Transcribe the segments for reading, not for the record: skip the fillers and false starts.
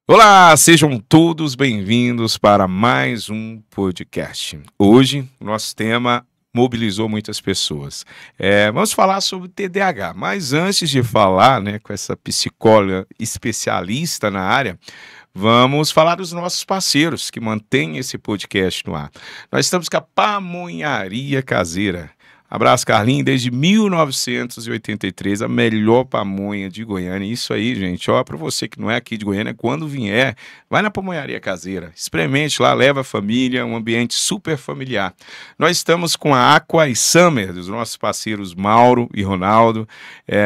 Olá, sejam todos bem-vindos para mais um podcast. Hoje, o nosso tema mobilizou muitas pessoas. Vamos falar sobre TDAH, mas antes de falar, com essa psicóloga especialista na área, vamos falar dos nossos parceiros que mantêm esse podcast no ar. Nós estamos com a Pamonharia Caseira. Abraço, Carlinhos, desde 1983, a melhor pamonha de Goiânia. Isso aí, gente, ó, para você que não é aqui de Goiânia, quando vier, vai na Pamonharia Caseira, experimente lá, leva a família, um ambiente super familiar. Nós estamos com a Aqua e Summer, dos nossos parceiros Mauro e Ronaldo.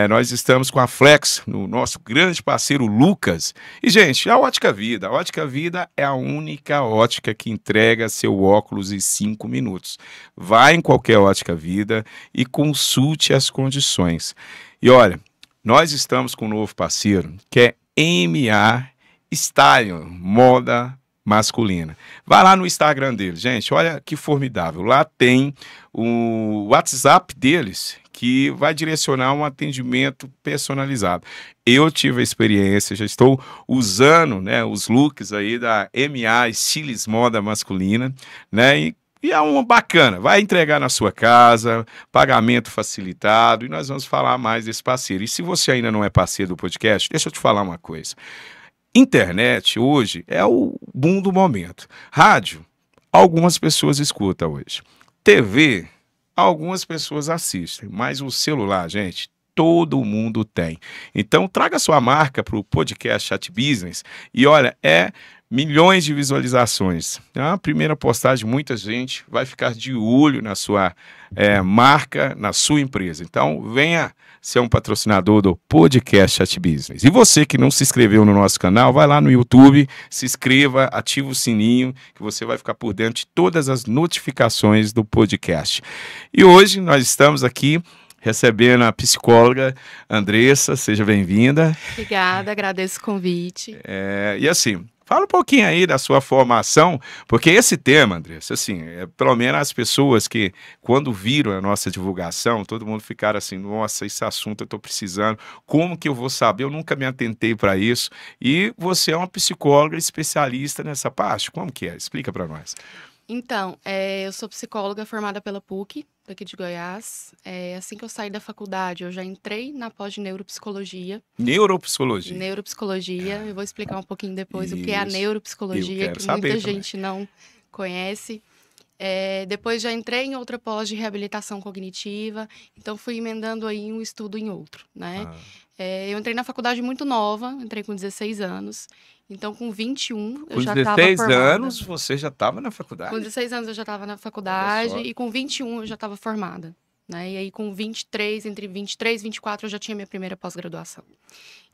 Nós estamos com a Flex, no nosso grande parceiro Lucas. E, gente, a Ótica Vida. A Ótica Vida é a única ótica que entrega seu óculos em 5 minutos. Vai em qualquer Ótica Vida e consulte as condições. E olha, nós estamos com um novo parceiro que é MA Style, moda masculina. Vai lá no Instagram deles, gente, olha que formidável. Lá tem o WhatsApp deles que vai direcionar um atendimento personalizado. Eu tive a experiência, já estou usando, os looks aí da MA Styles Moda Masculina, e é uma bacana, vai entregar na sua casa, pagamento facilitado, e nós vamos falar mais desse parceiro. E se você ainda não é parceiro do podcast, deixa eu te falar uma coisa. Internet hoje é o boom do momento. Rádio, algumas pessoas escutam hoje. TV, algumas pessoas assistem, mas o celular, gente, todo mundo tem. Então, traga sua marca para o podcast Chat Business e olha, milhões de visualizações. A primeira postagem, muita gente vai ficar de olho na sua marca, na sua empresa. Então, venha ser um patrocinador do podcast Chat Business. E você que não se inscreveu no nosso canal, vai lá no YouTube, se inscreva, ativa o sininho, que você vai ficar por dentro de todas as notificações do podcast. E hoje nós estamos aqui recebendo a psicóloga Andressa, seja bem-vinda. Obrigada, agradeço o convite. E assim, fala um pouquinho aí da sua formação, porque esse tema, Andressa, assim, pelo menos as pessoas que, quando viram a nossa divulgação, todo mundo ficaram assim, nossa, esse assunto eu estou precisando, como que eu vou saber? Eu nunca me atentei para isso. E você é uma psicóloga especialista nessa parte, como que é? Explica para nós. Então, eu sou psicóloga formada pela PUC, daqui de Goiás. Assim que eu saí da faculdade, eu já entrei na pós de neuropsicologia. Neuropsicologia. Neuropsicologia, eu vou explicar um pouquinho depois o que é a Isso. neuropsicologia, que muita gente não conhece. Depois já entrei em outra pós de reabilitação cognitiva, então fui emendando aí um estudo em outro, né? Eu entrei na faculdade muito nova, entrei com 16 anos, então com 21 eu já estava formada. Com 16 anos você já estava na faculdade? Com 16 anos eu já estava na faculdade e com 21 eu já estava formada, né? E aí com 23, entre 23 e 24 eu já tinha minha primeira pós-graduação.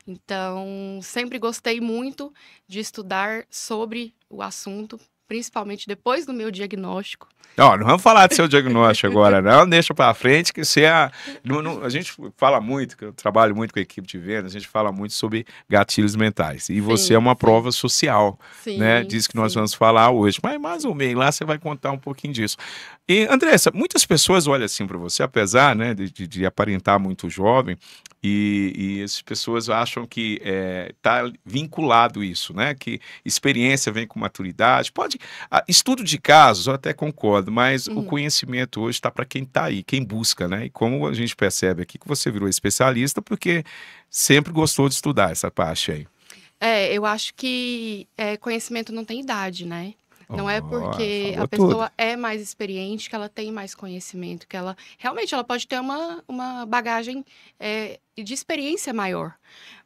Então, sempre gostei muito de estudar sobre o assunto, principalmente depois do meu diagnóstico. Não vamos falar do seu diagnóstico agora, não. Deixa para frente, que você a gente fala muito, que eu trabalho muito com a equipe de vendas, a gente fala muito sobre gatilhos mentais. E você é uma prova social, né? Diz que nós vamos falar hoje. Mas mais ou menos lá você vai contar um pouquinho disso. E, Andressa, muitas pessoas olham assim para você, apesar, de aparentar muito jovem, e as pessoas acham que está vinculado isso, né? Que experiência vem com maturidade. Estudo de casos, eu até concordo, mas o conhecimento hoje está para quem está aí, quem busca, né? E como a gente percebe aqui que você virou especialista porque sempre gostou de estudar essa parte aí. Eu acho que conhecimento não tem idade, né? Não é porque a pessoa é mais experiente que ela tem mais conhecimento, que ela realmente ela pode ter uma bagagem de experiência maior,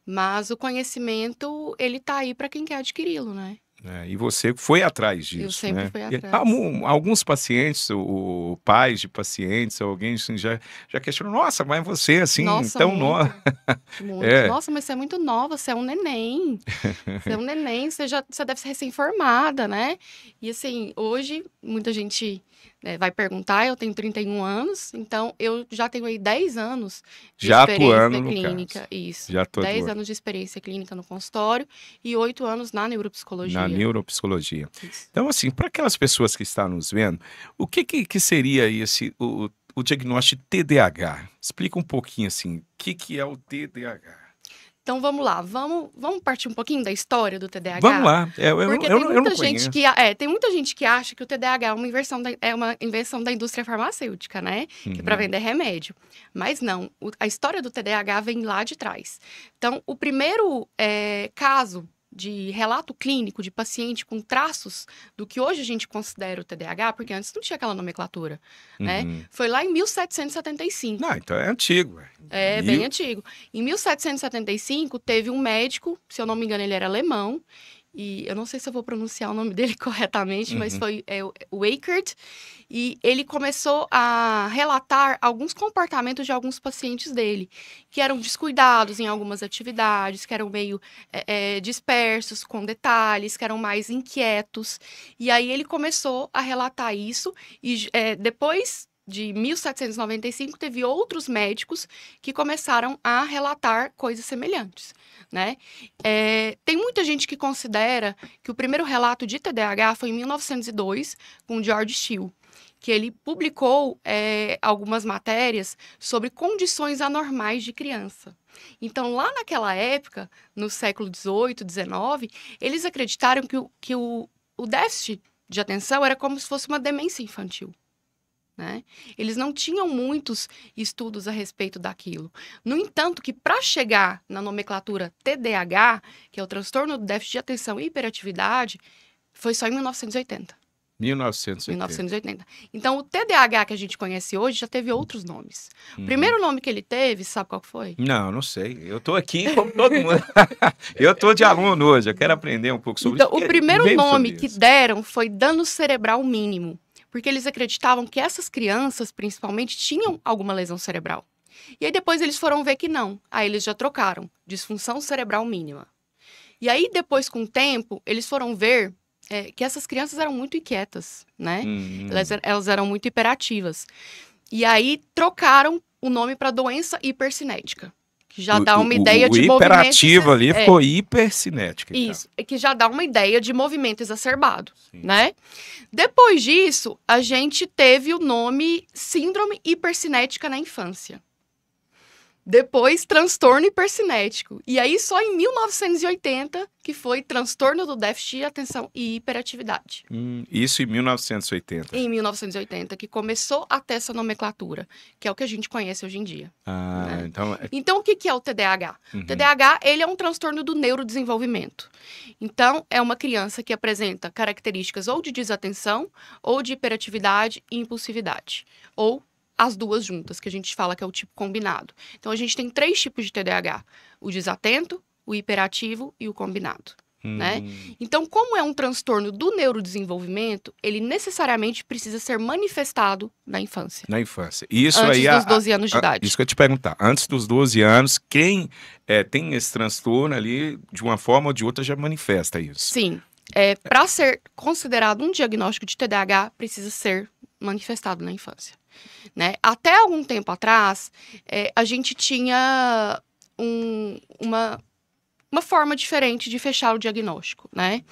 mas o conhecimento ele tá aí para quem quer adquiri-lo, né? E você foi atrás disso, Eu sempre fui atrás. Alguns pacientes, pais de pacientes, alguém assim, já questionou, nossa, mas você assim, tão nova. Muito. Nossa, mas você é muito nova, você é um neném. Você é um neném, você deve ser recém-formada, né? E assim, hoje, muita gente vai perguntar, eu tenho 31 anos, então eu já tenho aí 10 anos de experiência clínica. Isso, já 10 anos de experiência clínica no consultório e 8 anos na neuropsicologia. Na neuropsicologia. Isso. Então, assim, para aquelas pessoas que estão nos vendo, o que seria o diagnóstico de TDAH? Explica um pouquinho, assim, o que é o TDAH? Então vamos lá, vamos partir um pouquinho da história do TDAH? Vamos lá. Porque tem muita gente que acha que o TDAH é uma invenção da indústria farmacêutica, né? Que é para vender remédio. Mas não, a história do TDAH vem lá de trás. Então, o primeiro caso de relato clínico de paciente com traços do que hoje a gente considera o TDAH, porque antes não tinha aquela nomenclatura, né? Foi lá em 1775. Não, então é antigo. Bem antigo. Em 1775, teve um médico, se eu não me engano, ele era alemão, e eu não sei se eu vou pronunciar o nome dele corretamente, mas foi o Eckert, e ele começou a relatar alguns comportamentos de alguns pacientes dele, que eram descuidados em algumas atividades, que eram meio dispersos com detalhes, que eram mais inquietos. E aí ele começou a relatar isso, e depois de 1795, teve outros médicos que começaram a relatar coisas semelhantes, né? Tem muita gente que considera que o primeiro relato de TDAH foi em 1902, com George Still, que ele publicou algumas matérias sobre condições anormais de criança. Então, lá naquela época, no século XVIII, XIX, eles acreditaram que o déficit de atenção era como se fosse uma demência infantil. Né? Eles não tinham muitos estudos a respeito daquilo. No entanto, que para chegar na nomenclatura TDAH, que é o transtorno do déficit de atenção e hiperatividade, foi só em 1980. 1980. Então, o TDAH que a gente conhece hoje já teve outros nomes. O primeiro nome que ele teve, sabe qual foi? Não sei. Eu estou aqui como todo mundo. Eu estou de aluno hoje, eu quero aprender um pouco sobre isso. O primeiro nome que deram foi dano cerebral mínimo. Porque eles acreditavam que essas crianças, principalmente, tinham alguma lesão cerebral. E aí depois eles foram ver que não. Aí eles já trocaram. Disfunção cerebral mínima. E aí depois, com o tempo, eles foram ver que essas crianças eram muito inquietas, né? Elas eram muito hiperativas. E aí trocaram o nome para doença hipercinética. Que já dá uma ideia de movimento... O hiperativo ali ficou hipercinética. Isso, que já dá uma ideia de movimento exacerbado, né? Depois disso, a gente teve o nome síndrome hipercinética na infância. Depois, transtorno hipercinético. E aí, só em 1980, que foi transtorno do déficit de atenção e hiperatividade. Isso em 1980? Em 1980, que começou a ter essa nomenclatura, que é o que a gente conhece hoje em dia. Né? Então, o que é o TDAH? O TDAH, ele é um transtorno do neurodesenvolvimento. Então, é uma criança que apresenta características ou de desatenção, ou de hiperatividade e impulsividade. Ou as duas juntas, que a gente fala que é o tipo combinado. Então, a gente tem 3 tipos de TDAH. O desatento, o hiperativo e o combinado. Né? Então, como é um transtorno do neurodesenvolvimento, ele necessariamente precisa ser manifestado na infância. Na infância. Isso antes aí, dos 12 anos de idade. Isso que eu ia te perguntar. Antes dos 12 anos, quem tem esse transtorno ali, de uma forma ou de outra, já manifesta isso? Sim. Para ser considerado um diagnóstico de TDAH, precisa ser manifestado na infância. Né? Até algum tempo atrás, a gente tinha uma forma diferente de fechar o diagnóstico, né?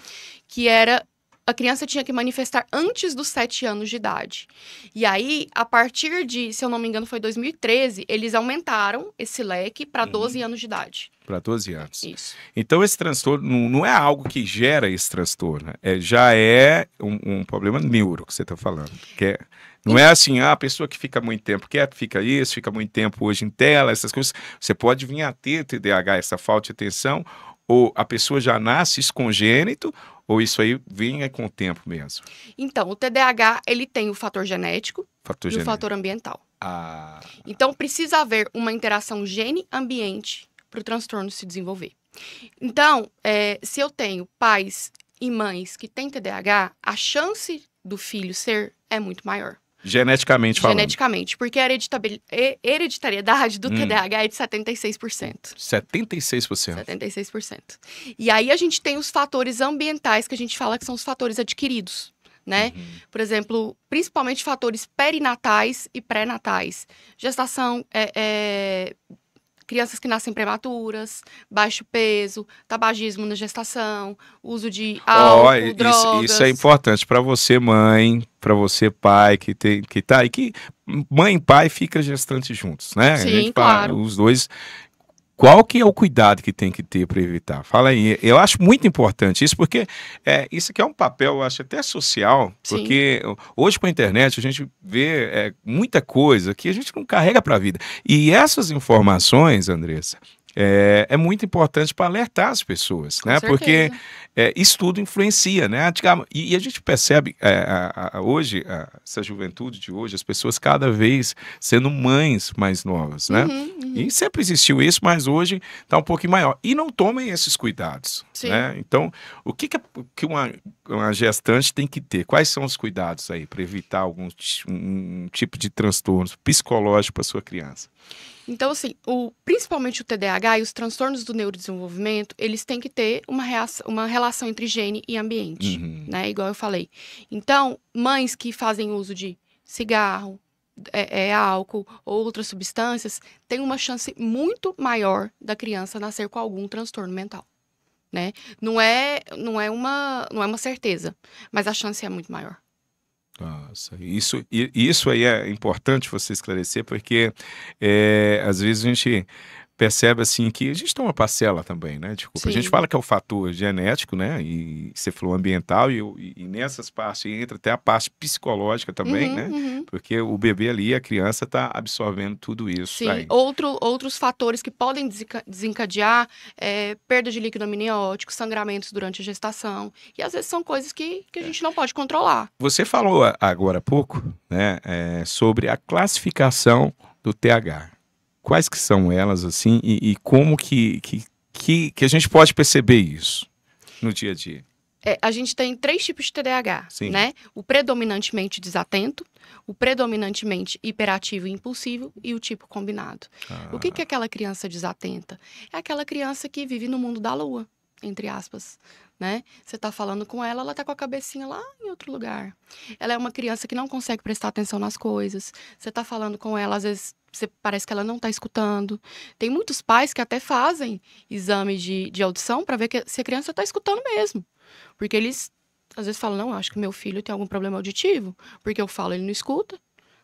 Que era, a criança tinha que manifestar antes dos 7 anos de idade. E aí, a partir de, se eu não me engano, foi 2013, eles aumentaram esse leque para 12 anos de idade. Para 12 anos. Isso. Então, esse transtorno não é algo que gera esse transtorno. Já é um problema neuro que você está falando. Não é assim, a pessoa que fica muito tempo quieta, fica muito tempo hoje em tela, essas coisas. Você pode vir a ter TDAH, essa falta de atenção, ou a pessoa já nasce isso congênito, ou isso aí vem com o tempo mesmo? Então, o TDAH, ele tem o fator genético e o fator ambiental. Então, precisa haver uma interação gene-ambiente para o transtorno se desenvolver. Então, se eu tenho pais e mães que têm TDAH, a chance do filho é muito maior. Geneticamente falando. Geneticamente, porque a hereditariedade do TDAH é de 76%. 76%? 76%. E aí a gente tem os fatores ambientais, que a gente fala que são os fatores adquiridos, né? Por exemplo, principalmente fatores perinatais e pré-natais. Gestação, crianças que nascem prematuras, baixo peso, tabagismo na gestação, uso de álcool, drogas. Isso é importante para você, mãe, para você, pai, que mãe e pai ficam gestantes juntos, né? Sim, claro. Os dois. Qual que é o cuidado que tem que ter para evitar? Fala aí. Eu acho muito importante isso, porque isso aqui é um papel, eu acho, até social, Sim. porque hoje com a internet a gente vê muita coisa que a gente não carrega para a vida. E essas informações, Andressa, é muito importante para alertar as pessoas, Com né? certeza. Porque isso tudo influencia, né? E a gente percebe hoje, essa juventude de hoje, as pessoas cada vez sendo mães mais novas, né? E sempre existiu isso, mas hoje está um pouquinho maior. E não tomem esses cuidados, Sim. né? Então, o que uma gestante tem que ter? Quais são os cuidados aí para evitar um tipo de transtorno psicológico para sua criança? Então, assim, principalmente o TDAH e os transtornos do neurodesenvolvimento, eles têm que ter uma relação entre higiene e ambiente, né? Igual eu falei. Então, mães que fazem uso de cigarro, álcool ou outras substâncias, têm uma chance muito maior da criança nascer com algum transtorno mental, né? Não é uma certeza, mas a chance é muito maior. Nossa, isso aí é importante você esclarecer, porque às vezes a gente percebe assim que a gente tem uma parcela também, né? Desculpa. A gente Sim. fala que é o fator genético, né? E você falou ambiental, e nessas partes entra até a parte psicológica também, né? Porque o bebê ali, a criança está absorvendo tudo isso. Sim, aí. outros fatores que podem desencadear perda de líquido amniótico, sangramentos durante a gestação. E às vezes são coisas que a gente não pode controlar. Você falou agora há pouco, né, sobre a classificação do TH. Quais que são elas, assim, e como que a gente pode perceber isso no dia a dia? A gente tem 3 tipos de TDAH, Sim. né? O predominantemente desatento, o predominantemente hiperativo e impulsivo e o tipo combinado. O que é aquela criança desatenta? É aquela criança que vive no mundo da lua, entre aspas, né? Você tá falando com ela, ela tá com a cabecinha lá em outro lugar. Ela é uma criança que não consegue prestar atenção nas coisas. Você tá falando com ela, às vezes parece que ela não tá escutando. Tem muitos pais que até fazem exame de audição para ver se a criança tá escutando mesmo. Porque eles, às vezes, falam, não, eu acho que meu filho tem algum problema auditivo. Porque eu falo, ele não escuta.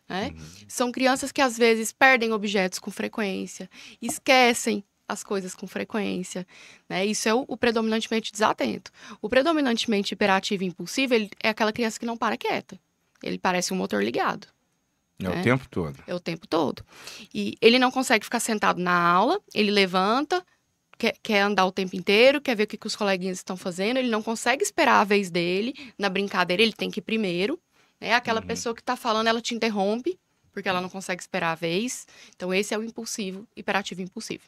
Né? São crianças que, às vezes, perdem objetos com frequência. Esquecem as coisas com frequência. Né? Isso é o predominantemente desatento. O predominantemente hiperativo e impulsivo, ele é aquela criança que não para quieta. Ele parece um motor ligado. É o tempo todo. É o tempo todo. E ele não consegue ficar sentado na aula, ele levanta, quer andar o tempo inteiro, quer ver o que os coleguinhas estão fazendo, ele não consegue esperar a vez dele, na brincadeira ele tem que ir primeiro, né? Aquela pessoa que está falando, ela te interrompe, porque ela não consegue esperar a vez. Então esse é o impulsivo, hiperativo e impulsivo.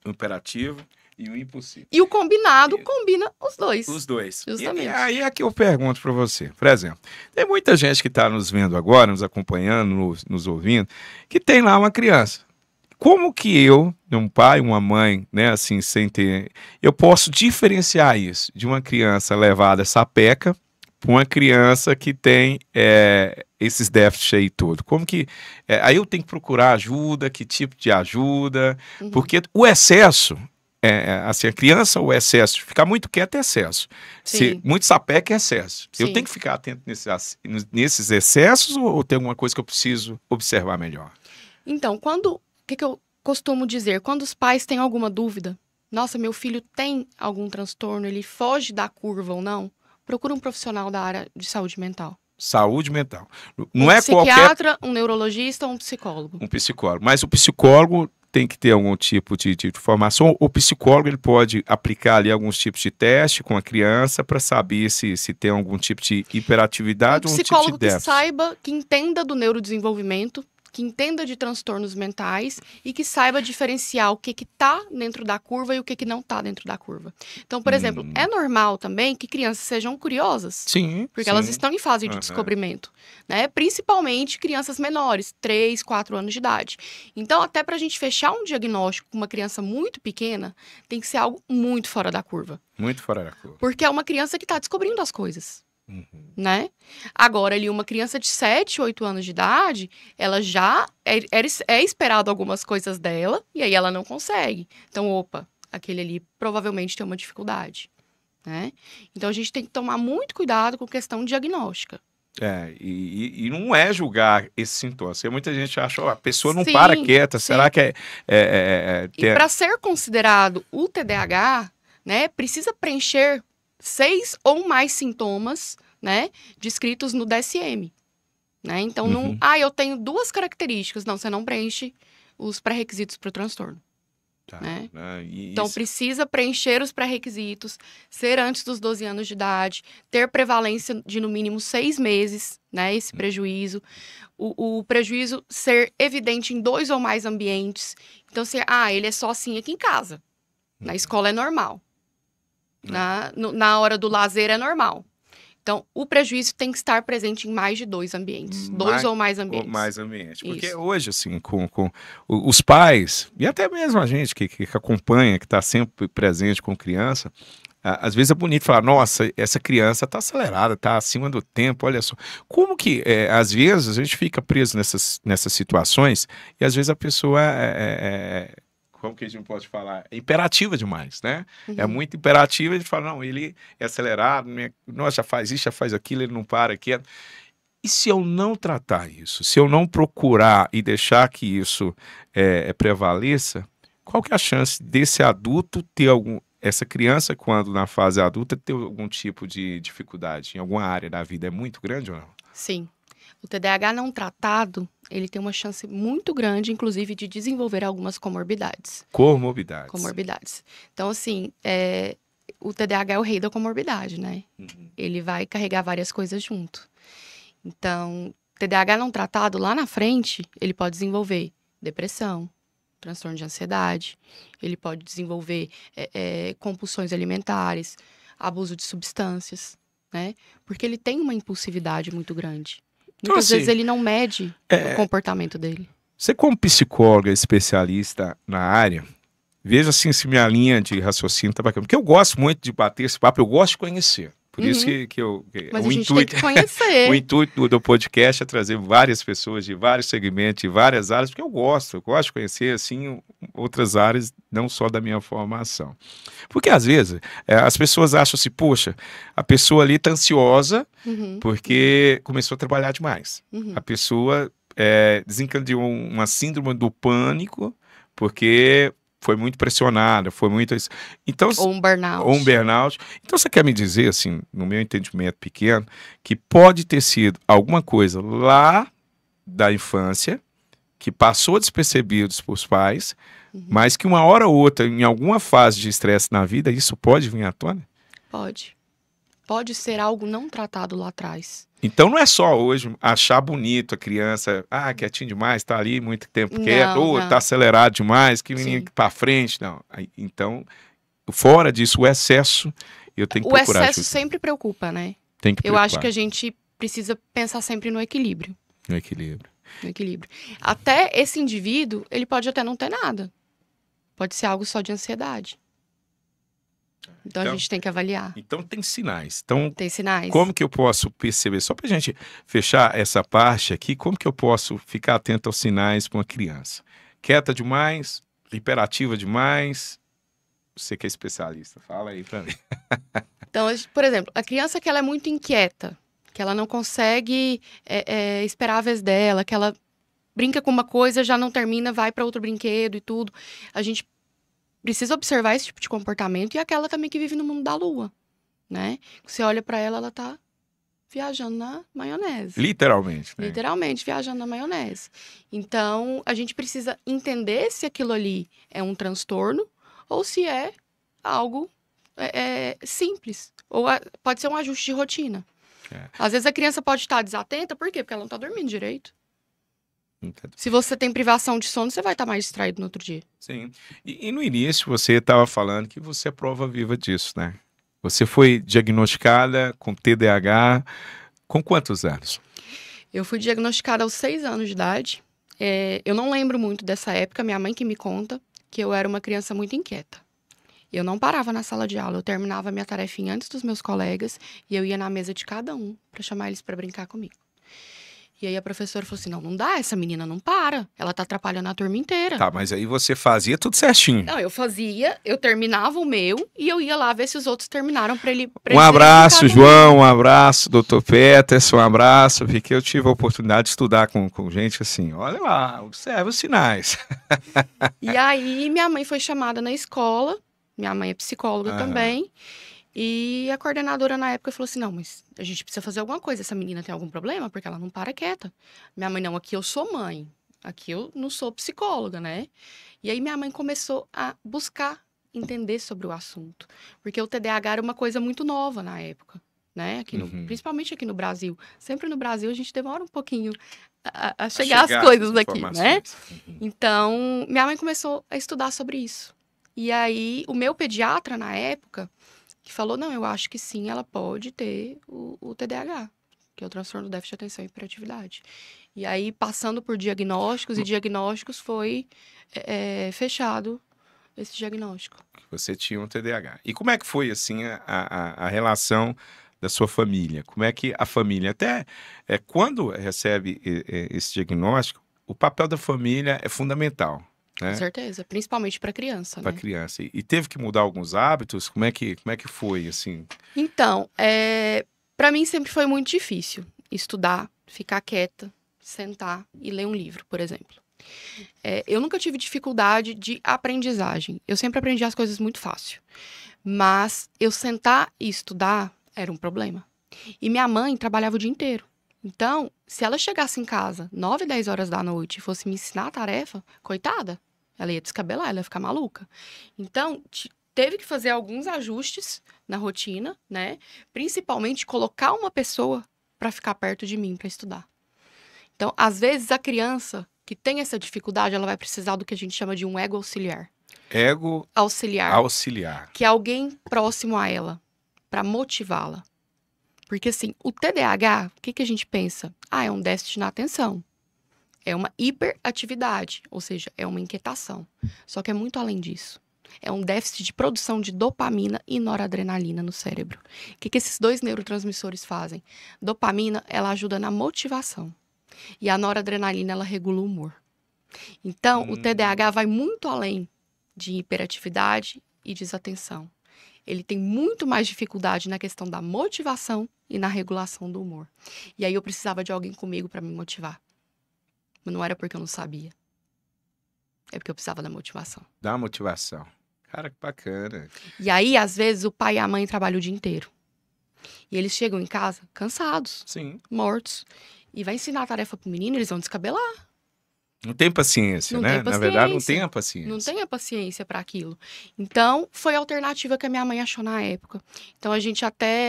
O imperativo e o impulsivo. E o combinado combina os dois. Os dois. Justamente. E aí é que eu pergunto para você. Por exemplo, tem muita gente que está nos vendo agora, nos acompanhando, nos ouvindo, que tem lá uma criança. Como que eu, um pai, uma mãe, né, assim, sem ter... Eu posso diferenciar isso de uma criança levada sapeca para uma criança que tem esses déficits aí todo? Como que... aí eu tenho que procurar ajuda, que tipo de ajuda? Porque o excesso... assim, a criança, o excesso, ficar muito quieto é excesso. Se muito sapeca é excesso. Sim. Eu tenho que ficar atento nesses excessos ou tem alguma coisa que eu preciso observar melhor? Então, o que eu costumo dizer? Quando os pais têm alguma dúvida, nossa, meu filho tem algum transtorno, ele foge da curva ou não, procura um profissional da área de saúde mental. Saúde mental. Não um é psiquiatra, um neurologista ou um psicólogo. Um psicólogo. Mas o psicólogo tem que ter algum tipo de formação. O psicólogo ele pode aplicar ali alguns tipos de teste com a criança para saber se tem algum tipo de hiperatividade ou um tipo de psicólogo que déficit. saiba, que entenda do neurodesenvolvimento, que entenda de transtornos mentais e que saiba diferenciar o que está dentro da curva e o que não está dentro da curva. Então, por exemplo, é normal também que crianças sejam curiosas. Sim. Porque elas estão em fase de descobrimento, né? Principalmente crianças menores, 3, 4 anos de idade. Então, até para a gente fechar um diagnóstico com uma criança muito pequena, tem que ser algo muito fora da curva. Muito fora da curva. Porque é uma criança que está descobrindo as coisas. Né? Agora, ali, uma criança de 7, 8 anos de idade, ela já é esperado algumas coisas dela, e aí ela não consegue. Então, opa, aquele ali provavelmente tem uma dificuldade. Né? Então, a gente tem que tomar muito cuidado com questão diagnóstica. E não é julgar esse sintoma. Porque muita gente acha, a pessoa não Sim, para quieta, sim. será que E para ser considerado o TDAH, né, precisa preencher 6 ou mais sintomas, né, descritos no DSM. Né? Então, eu tenho 2 características. Não, você não preenche os pré-requisitos para o transtorno. Tá, né? E Então, precisa preencher os pré-requisitos, ser antes dos 12 anos de idade, ter prevalência de no mínimo 6 meses, né? Esse prejuízo. O prejuízo ser evidente em 2 ou mais ambientes. Então, ele é só assim aqui em casa. Na escola é normal. Na hora do lazer é normal. Então, o prejuízo tem que estar presente em mais de 2 ambientes. 2 ou mais ambientes. Ou mais ambientes. Porque Isso. hoje, assim, com os pais, e até mesmo a gente que acompanha, que está sempre presente com criança, às vezes é bonito falar, nossa, essa criança está acelerada, está acima do tempo, olha só. Como que, às vezes, a gente fica preso nessas situações e às vezes a pessoa como que a gente pode falar? É imperativa demais, né? É muito imperativa, a gente fala, não, ele é acelerado, nossa, já faz isso, já faz aquilo, ele não para quieto. E se eu não tratar isso, se eu não procurar e deixar que isso prevaleça, qual que é a chance desse adulto ter essa criança, quando na fase adulta, ter algum tipo de dificuldade em alguma área da vida? É muito grande ou não? Sim. O TDAH não tratado, ele tem uma chance muito grande, inclusive, de desenvolver algumas comorbidades. Comorbidades. Então, assim, o TDAH é o rei da comorbidade, né? Ele vai carregar várias coisas junto. Então, TDAH não tratado, lá na frente, ele pode desenvolver depressão, transtorno de ansiedade, ele pode desenvolver compulsões alimentares, abuso de substâncias, né? Porque ele tem uma impulsividade muito grande. Muitas vezes ele não mede o comportamento dele. Você, como psicóloga especialista na área, veja assim se minha linha de raciocínio está bacana. Porque eu gosto muito de bater esse papo, eu gosto de conhecer. Por isso Mas a gente tem que conhecer. O intuito do podcast é trazer várias pessoas de vários segmentos, de várias áreas, porque eu gosto de conhecer, assim, outras áreas, não só da minha formação. Porque, às vezes, as pessoas acham assim, poxa, a pessoa ali está ansiosa porque começou a trabalhar demais. A pessoa desencadeou uma síndrome do pânico porque foi muito pressionada, foi muito... Então, ou um burnout. Ou um burnout. Então, você quer me dizer, assim, no meu entendimento pequeno, que pode ter sido alguma coisa lá da infância que passou despercebidos por os pais, mas que uma hora ou outra, em alguma fase de estresse na vida, isso pode vir à tona? Pode. Pode ser algo não tratado lá atrás. Então não é só hoje achar bonito a criança, quietinho demais, tá ali muito tempo quieto, ou tá acelerado demais, que menino que pra frente, não. Então, fora disso, o excesso, eu tenho que procurar. O excesso sempre preocupa, né? Tem que preocupar. Eu acho que a gente precisa pensar sempre no equilíbrio. No equilíbrio. No equilíbrio. Até esse indivíduo, ele pode até não ter nada. Pode ser algo só de ansiedade. Então a gente tem que avaliar. Então tem sinais. Então, tem sinais. Como que eu posso perceber? Só pra gente fechar essa parte aqui, como que eu posso ficar atento aos sinais para uma criança? Quieta demais? Hiperativa demais? Você que é especialista, fala aí pra mim. Então, por exemplo, a criança que ela é muito inquieta, que ela não consegue esperar a vez dela, que ela brinca com uma coisa, já não termina, vai para outro brinquedo e tudo. A gente precisa observar esse tipo de comportamento e aquela também que vive no mundo da lua, né? Você olha para ela, ela tá viajando na maionese. Literalmente, né? Literalmente viajando na maionese. Então, a gente precisa entender se aquilo ali é um transtorno ou se é algo simples. Ou pode ser um ajuste de rotina. Às vezes a criança pode estar desatenta, por quê? Porque ela não tá dormindo direito. Se você tem privação de sono, você vai estar mais distraído no outro dia. Sim. E no início você estava falando que você é prova viva disso, né? Você foi diagnosticada com TDAH com quantos anos? Eu fui diagnosticada aos 6 anos de idade. Eu não lembro muito dessa época, minha mãe que me conta que eu era uma criança muito inquieta. Eu não parava na sala de aula, eu terminava minha tarefinha antes dos meus colegas e eu ia na mesa de cada um para chamar eles para brincar comigo. E aí a professora falou assim, não dá, essa menina não para. Ela tá atrapalhando a turma inteira. Tá, mas aí você fazia tudo certinho. Não, eu terminava o meu e eu ia lá ver se os outros terminaram pra ele... Um abraço, João, um abraço, doutor Peterson, um abraço, porque eu tive a oportunidade de estudar com gente assim, olha lá, observa os sinais. E aí minha mãe foi chamada na escola, minha mãe é psicóloga também, e a coordenadora na época falou assim, não, mas a gente precisa fazer alguma coisa, essa menina tem algum problema? Porque ela não para quieta. Minha mãe, não, aqui eu sou mãe, aqui eu não sou psicóloga, né? E aí minha mãe começou a buscar entender sobre o assunto, porque o TDAH era uma coisa muito nova na época, né? Aqui principalmente aqui no Brasil. Sempre no Brasil a gente demora um pouquinho a chegar às coisas daqui, né? Então, minha mãe começou a estudar sobre isso. E aí, o meu pediatra, na época, que falou, não, eu acho que sim, ela pode ter o TDAH, que é o transtorno do déficit de atenção e hiperatividade. E aí, passando por diagnósticos e diagnósticos, foi fechado esse diagnóstico. Você tinha um TDAH. E como é que foi, assim, a relação da sua família? Como é que a família, até quando recebe esse diagnóstico, o papel da família é fundamental, né? Com certeza, principalmente para criança, Para criança. E teve que mudar alguns hábitos? Como é que foi, assim? Então, para mim sempre foi muito difícil estudar, ficar quieta, sentar e ler um livro, por exemplo. Eu nunca tive dificuldade de aprendizagem. Eu sempre aprendi as coisas muito fácil. Mas eu sentar e estudar era um problema. E minha mãe trabalhava o dia inteiro. Então, se ela chegasse em casa 9, 10 horas da noite e fosse me ensinar a tarefa, coitada, ela ia descabelar, ela ia ficar maluca. Então, teve que fazer alguns ajustes na rotina, né? Principalmente colocar uma pessoa para ficar perto de mim para estudar. Então, às vezes, a criança que tem essa dificuldade, ela vai precisar do que a gente chama de um ego auxiliar. Ego auxiliar. Que é alguém próximo a ela, para motivá-la. Porque, assim, o TDAH, o que a gente pensa? É um déficit na atenção. É uma hiperatividade, ou seja, é uma inquietação. Só que é muito além disso. É um déficit de produção de dopamina e noradrenalina no cérebro. O que esses dois neurotransmissores fazem? Dopamina, ela ajuda na motivação. E a noradrenalina, ela regula o humor. Então, o TDAH vai muito além de hiperatividade e desatenção. Ele tem muito mais dificuldade na questão da motivação e na regulação do humor. E aí eu precisava de alguém comigo para me motivar. Mas não era porque eu não sabia. É porque eu precisava da motivação. Da motivação. Cara, que bacana. E aí, às vezes, o pai e a mãe trabalham o dia inteiro. E eles chegam em casa cansados, mortos. E vai ensinar a tarefa pro menino, eles vão descabelar. Não tem paciência, né? Na verdade, não tem a paciência. Não tem a paciência para aquilo. Então, foi a alternativa que a minha mãe achou na época. Então,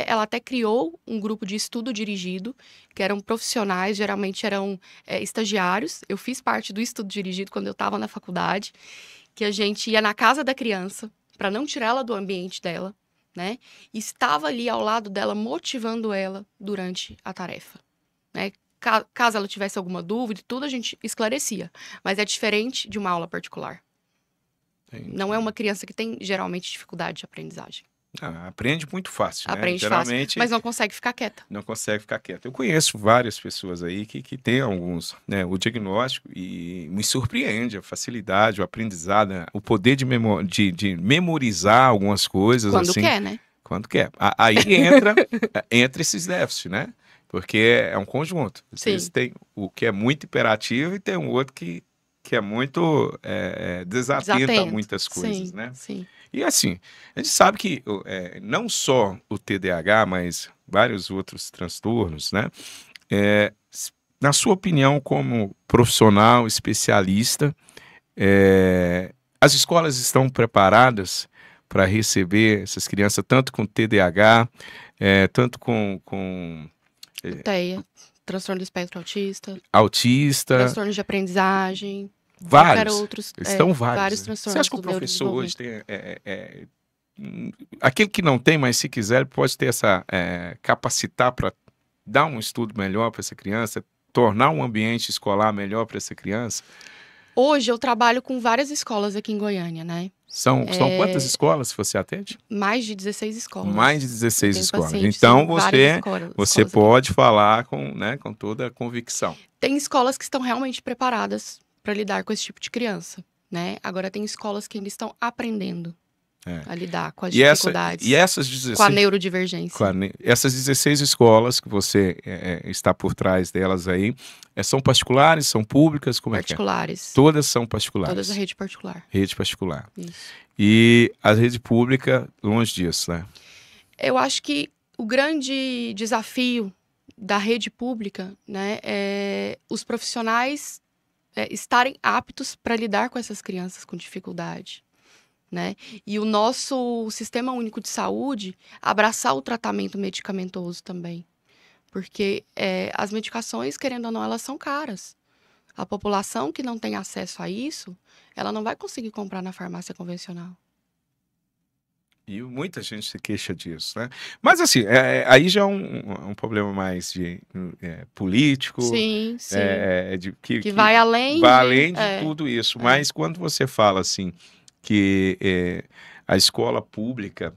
ela até criou um grupo de estudo dirigido, que eram profissionais, geralmente eram estagiários. Eu fiz parte do estudo dirigido quando eu estava na faculdade, que a gente ia na casa da criança, para não tirar ela do ambiente dela, né? E estava ali ao lado dela, motivando ela durante a tarefa, né? Caso ela tivesse alguma dúvida, tudo a gente esclarecia. Mas é diferente de uma aula particular. Entendi. Não é uma criança que tem, geralmente, dificuldade de aprendizagem. Aprende muito fácil, Aprende né? Geralmente, fácil, mas não consegue ficar quieta. Não consegue ficar quieta. Eu conheço várias pessoas aí que têm alguns, né, o diagnóstico e me surpreende a facilidade, o aprendizado, né, o poder de memorizar algumas coisas. Quando assim, quer, né? Quando quer. Aí entra esses déficits, né? Porque é um conjunto. Vocês têm o que é muito hiperativo e tem um outro que é muito desatento a muitas coisas, né? Sim. E assim, a gente sabe que não só o TDAH, mas vários outros transtornos, né? Na sua opinião, como profissional, especialista, as escolas estão preparadas para receber essas crianças, tanto com TDAH, tanto com TEA, transtorno do espectro autista. Transtornos de aprendizagem. Vários. Outros, estão vários transtornos. Você acha que o professor hoje tem... aquele que não tem, mas se quiser, pode ter essa... capacitar para dar um estudo melhor para essa criança, tornar um ambiente escolar melhor para essa criança? Hoje eu trabalho com várias escolas aqui em Goiânia, né? São quantas escolas que você atende? Mais de 16 escolas. Mais de 16 Tem escolas. pacientes Então, em várias você escolas pode falar com toda a convicção. Tem escolas que estão realmente preparadas para lidar com esse tipo de criança, né? Agora, tem escolas que ainda estão aprendendo a lidar com as dificuldades. E essas 16... Com a neurodivergência. Essas 16 escolas que você está por trás delas aí, são particulares, são públicas? Como particulares. É? Todas são particulares? Todas a rede particular. Rede particular. Isso. E a rede pública, longe disso, né? Eu acho que o grande desafio da rede pública, né, é os profissionais estarem aptos para lidar com essas crianças com dificuldade. Né? E o nosso Sistema Único de Saúde abraçar o tratamento medicamentoso também. Porque as medicações, querendo ou não, elas são caras. A população que não tem acesso a isso, ela não vai conseguir comprar na farmácia convencional. E muita gente se queixa disso, né? Mas assim, aí já é um problema mais de político. Sim, sim. Que vai além de tudo isso. Mas quando você fala assim, que a escola pública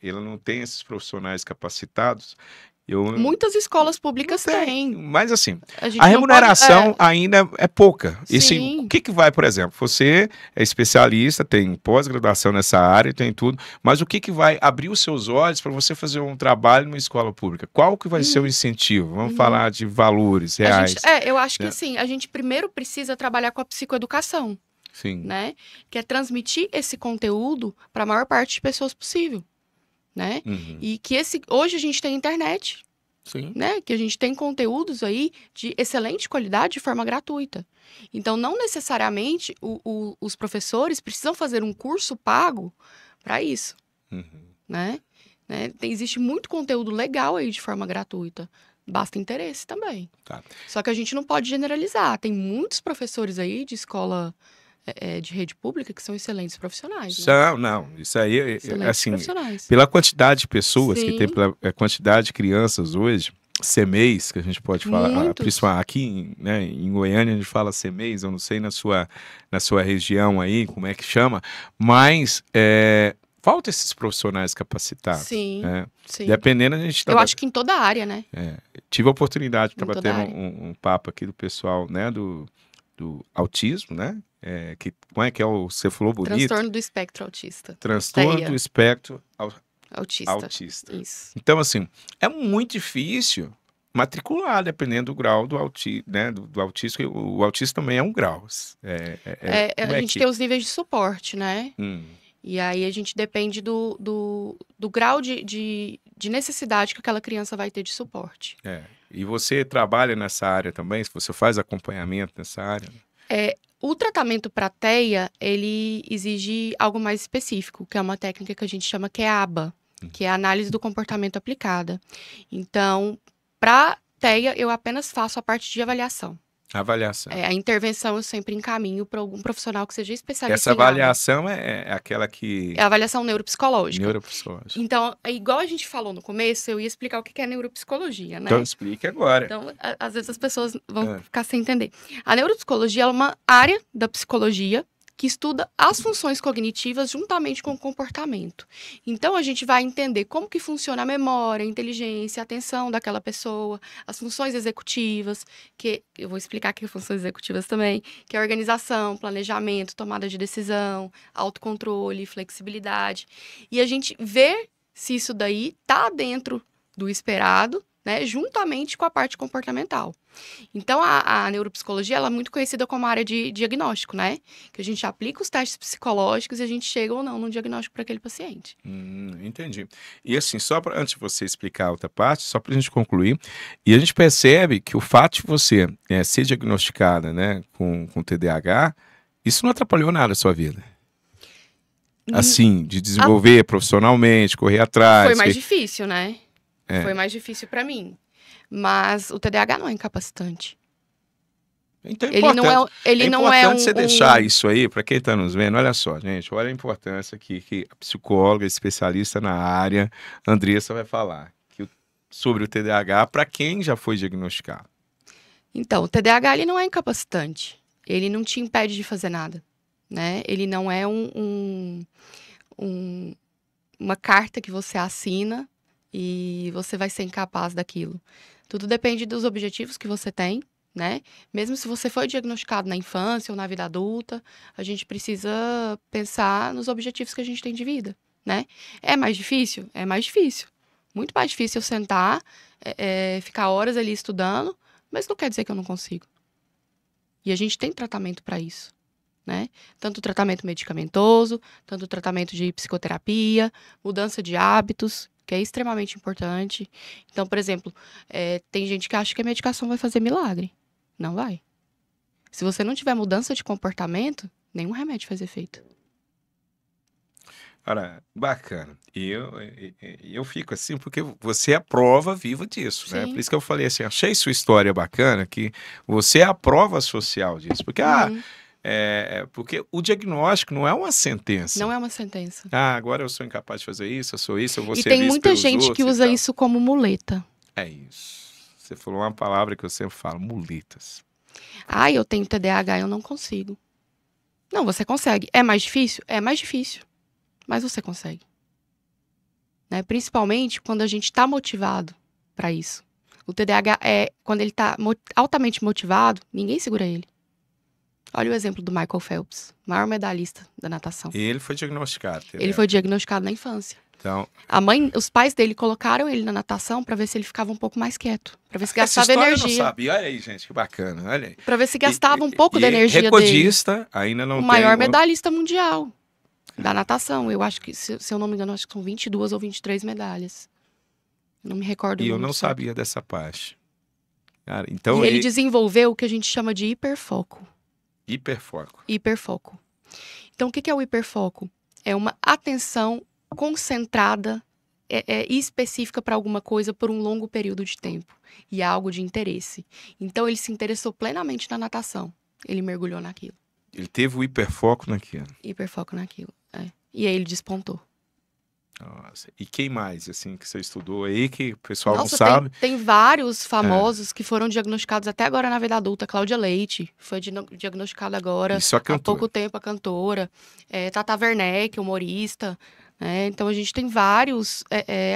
ela não tem esses profissionais capacitados. Muitas escolas públicas têm. Mas assim, a remuneração ainda é pouca. E assim, o que vai, por exemplo, você é especialista, tem pós-graduação nessa área, tem tudo, mas o que vai abrir os seus olhos para você fazer um trabalho numa escola pública? Qual que vai ser o incentivo? Vamos falar de valores reais. Eu acho que assim, a gente primeiro precisa trabalhar com a psicoeducação. Sim. Né? Que é transmitir esse conteúdo para a maior parte de pessoas possível, né? E que hoje a gente tem internet, sim, né? Que a gente tem conteúdos aí de excelente qualidade de forma gratuita. Então, não necessariamente os professores precisam fazer um curso pago para isso, né? Existe muito conteúdo legal aí de forma gratuita. Basta interesse também. Tá. Só que a gente não pode generalizar. Tem muitos professores aí de escola de rede pública que são excelentes profissionais. Né? Não, isso aí, assim, profissionais. Pela quantidade de pessoas Sim. que tem, pela quantidade de crianças hoje, CMEs, que a gente pode falar, principalmente aqui, né, em Goiânia a gente fala CMEs, eu não sei na sua região aí, como é que chama, mas falta esses profissionais capacitados. Sim, sim. Dependendo, a gente... Eu acho que em toda a área, né? Tive a oportunidade de estar tendo um papo aqui do pessoal, né, do autismo, né? Como é que você falou bonito? Transtorno do espectro autista. Transtorno do espectro autista. Isso. Então, assim, é muito difícil matricular, dependendo do grau do autismo, né? Do autismo. O autismo também é um grau. A gente tem os níveis de suporte, né? E aí a gente depende do grau de necessidade que aquela criança vai ter de suporte. E você trabalha nessa área também? Você faz acompanhamento nessa área? O tratamento para TEA, ele exige algo mais específico, que é uma técnica que a gente chama que é ABA, que é a análise do comportamento aplicada. Então, para TEA, eu apenas faço a parte de avaliação. Avaliação. A intervenção eu sempre encaminho para algum profissional que seja especialista. Essa avaliação é aquela que... É a avaliação neuropsicológica. Neuropsicológica. Então, igual a gente falou no começo, eu ia explicar o que é neuropsicologia, né? Então, explique agora. Então, às vezes as pessoas vão ficar sem entender. A neuropsicologia é uma área da psicologia que estuda as funções cognitivas juntamente com o comportamento. Então, a gente vai entender como que funciona a memória, a inteligência, a atenção daquela pessoa, as funções executivas, que eu vou explicar aqui as funções executivas também, que é organização, planejamento, tomada de decisão, autocontrole, flexibilidade. E a gente vê se isso daí está dentro do esperado, né, juntamente com a parte comportamental. Então, a neuropsicologia ela é muito conhecida como a área de diagnóstico, né? Que a gente aplica os testes psicológicos e a gente chega ou não no diagnóstico para aquele paciente. Entendi. E assim, antes de você explicar a outra parte, só para a gente concluir, e a gente percebe que o fato de você ser diagnosticada, né, com TDAH, isso não atrapalhou nada a sua vida? Assim, de desenvolver profissionalmente, correr atrás. Foi mais difícil, né? Foi mais difícil para mim. Mas o TDAH não é incapacitante. Então, ele não é você deixar isso aí, para quem está nos vendo, olha só, gente, olha a importância que a psicóloga, especialista na área, Andressa vai falar sobre o TDAH para quem já foi diagnosticado. Então, o TDAH ele não é incapacitante. Ele não te impede de fazer nada. né? Ele não é uma carta que você assina e você vai ser incapaz daquilo. Tudo depende dos objetivos que você tem, né? Mesmo se você foi diagnosticado na infância ou na vida adulta, a gente precisa pensar nos objetivos que a gente tem de vida, né? É mais difícil? É mais difícil. Muito mais difícil eu sentar, ficar horas ali estudando, mas não quer dizer que eu não consigo. E a gente tem tratamento para isso, né? Tanto tratamento medicamentoso, tanto tratamento de psicoterapia, mudança de hábitos, que é extremamente importante. Então, por exemplo, tem gente que acha que a medicação vai fazer milagre. Não vai. Se você não tiver mudança de comportamento, nenhum remédio faz efeito. Ora, bacana. E eu fico assim, porque você é a prova viva disso, né? Sim. Por isso que eu falei assim, achei sua história bacana, que você é a prova social disso. Porque, porque o diagnóstico não é uma sentença. Não é uma sentença. Agora eu sou incapaz de fazer isso, eu sou isso, eu vou ser visto pelos outros. E tem muita gente que usa e tal. isso como muleta. É isso. Você falou uma palavra que eu sempre falo, muletas. Eu tenho TDAH, eu não consigo. Não, você consegue. É mais difícil? É mais difícil. Mas você consegue. Né? Principalmente quando a gente está motivado para isso. O TDAH quando ele está altamente motivado, ninguém segura ele. Olha o exemplo do Michael Phelps, maior medalhista da natação. E ele foi diagnosticado. Ele foi diagnosticado na infância. Então, os pais dele colocaram ele na natação para ver se ele ficava um pouco mais quieto, para ver se gastava energia. Eu não sabia. Olha aí, gente, que bacana. Olha aí. Para ver se gastava um pouco da energia recordista, dele. Ainda não o maior medalhista mundial da natação. Eu acho que, se eu não me engano, acho que são 22 ou 23 medalhas. Eu não me recordo. E eu não sabia dessa parte. Cara, então ele desenvolveu o que a gente chama de hiperfoco. Hiperfoco. Então, o que é o hiperfoco? É uma atenção concentrada e específica para alguma coisa por um longo período de tempo. E é algo de interesse. Então, ele se interessou plenamente na natação. Ele mergulhou naquilo. Ele teve o hiperfoco naquilo. Hiperfoco naquilo, E aí ele despontou. Nossa. E quem mais, assim, que você estudou aí, que o pessoal Nossa, não sabe? Tem vários famosos que foram diagnosticados até agora na vida adulta. Cláudia Leite foi diagnosticada agora, há pouco tempo, a cantora. Tata Werneck, humorista. Então, a gente tem vários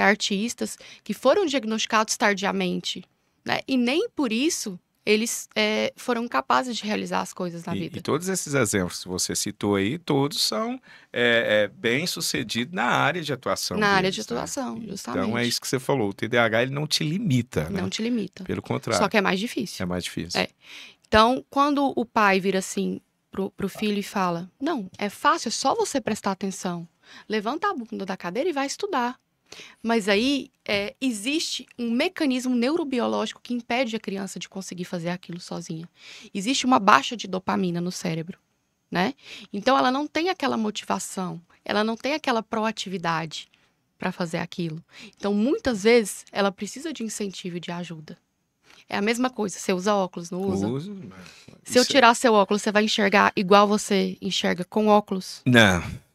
artistas que foram diagnosticados tardiamente. Né? E nem por isso eles foram capazes de realizar as coisas na vida. E todos esses exemplos que você citou aí, todos são bem-sucedidos na área de atuação. Na área de atuação, justamente. Então, é isso que você falou. O TDAH, ele não te limita, né? Não te limita. Pelo contrário. Só que é mais difícil. É mais difícil. Então, quando o pai vira assim pro filho e fala, não, é fácil, é só você prestar atenção. Levanta a bunda da cadeira e vai estudar. Mas aí existe um mecanismo neurobiológico que impede a criança de conseguir fazer aquilo sozinha. Existe uma baixa de dopamina no cérebro, né? Então ela não tem aquela motivação, ela não tem aquela proatividade para fazer aquilo. Então muitas vezes ela precisa de incentivo e de ajuda. É a mesma coisa, você usa óculos, não usa? Uso. Se eu tirar seu óculos, você vai enxergar igual você enxerga com óculos?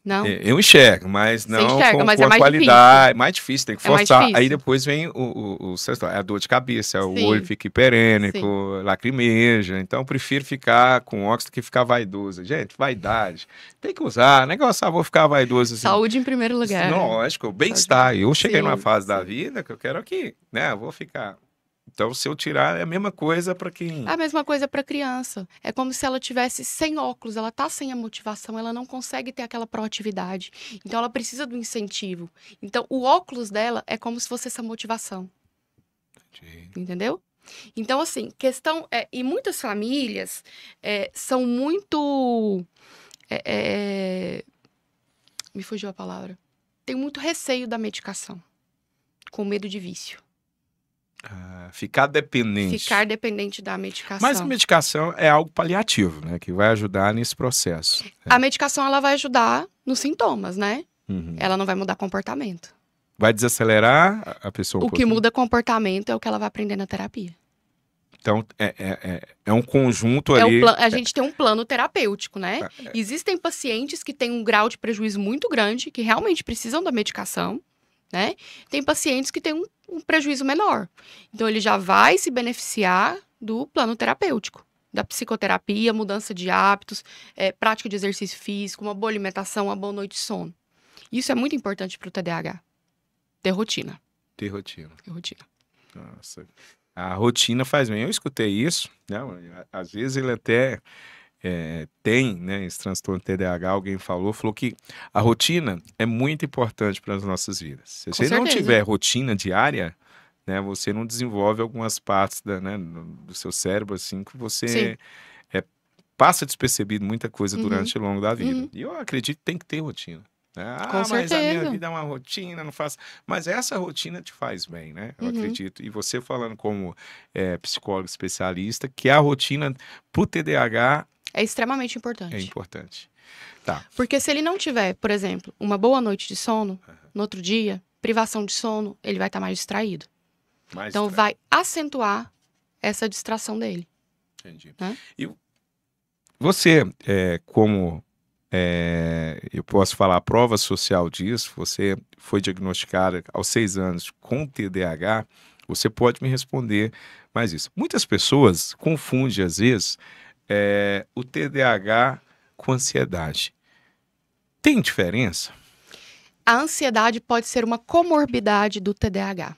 Não, eu enxergo, mas não com mas a qualidade. É mais difícil, tem que forçar. Aí depois vem a dor de cabeça, o olho fica hiperênico, lacrimeja. Então eu prefiro ficar com óculos do que ficar vaidoso. Gente, vaidade. Tem que usar. Negócio, vou ficar vaidoso. Assim. Saúde em primeiro lugar. Lógico, bem-estar. Eu cheguei numa fase da vida que eu quero aqui, né? Eu vou ficar. Então, se eu tirar, é a mesma coisa para quem... A mesma coisa para a criança. É como se ela tivesse sem óculos, ela tá sem a motivação, ela não consegue ter aquela proatividade. Então, ela precisa do incentivo. Então, o óculos dela é como se fosse essa motivação. Entendi. Entendeu? Então, assim, questão... e muitas famílias são muito... me fugiu a palavra. Tem muito receio da medicação. Com medo de vício. Ficar dependente. Ficar dependente da medicação. Mas a medicação é algo paliativo, né? Que vai ajudar nesse processo. A medicação, ela vai ajudar nos sintomas, né? Uhum. Ela não vai mudar comportamento. Vai desacelerar a pessoa O que muda comportamento é o que ela vai aprender na terapia. Então, é um conjunto ali... A gente tem um plano terapêutico, né? Existem pacientes que têm um grau de prejuízo muito grande, que realmente precisam da medicação, né? Tem pacientes que têm um prejuízo menor. Então, ele já vai se beneficiar do plano terapêutico, da psicoterapia, mudança de hábitos, prática de exercício físico, uma boa alimentação, uma boa noite de sono. Isso é muito importante para o TDAH. Ter rotina. Ter rotina. Ter rotina. Nossa. A rotina faz bem. Eu escutei isso, né? Às vezes ele até tem, né, esse transtorno TDAH, alguém falou que a rotina é muito importante para as nossas vidas. Se você não tiver rotina diária, né, você não desenvolve algumas partes do seu cérebro, assim, que você passa despercebido muita coisa durante o longo da vida. E eu acredito que tem que ter rotina. Mas a minha vida é uma rotina, não faço. Mas essa rotina te faz bem, né? Eu acredito. E você falando como psicólogo especialista, que a rotina pro TDAH é extremamente importante. É importante. Tá. Porque se ele não tiver, por exemplo, uma boa noite de sono, no outro dia, privação de sono, ele vai estar mais distraído. Então vai acentuar essa distração dele. Entendi. E você, como eu posso falar a prova social disso, você foi diagnosticada aos 6 anos com TDAH, você pode me responder mais isso. Muitas pessoas confundem, às vezes, o TDAH com ansiedade. Tem diferença? A ansiedade pode ser uma comorbidade do TDAH.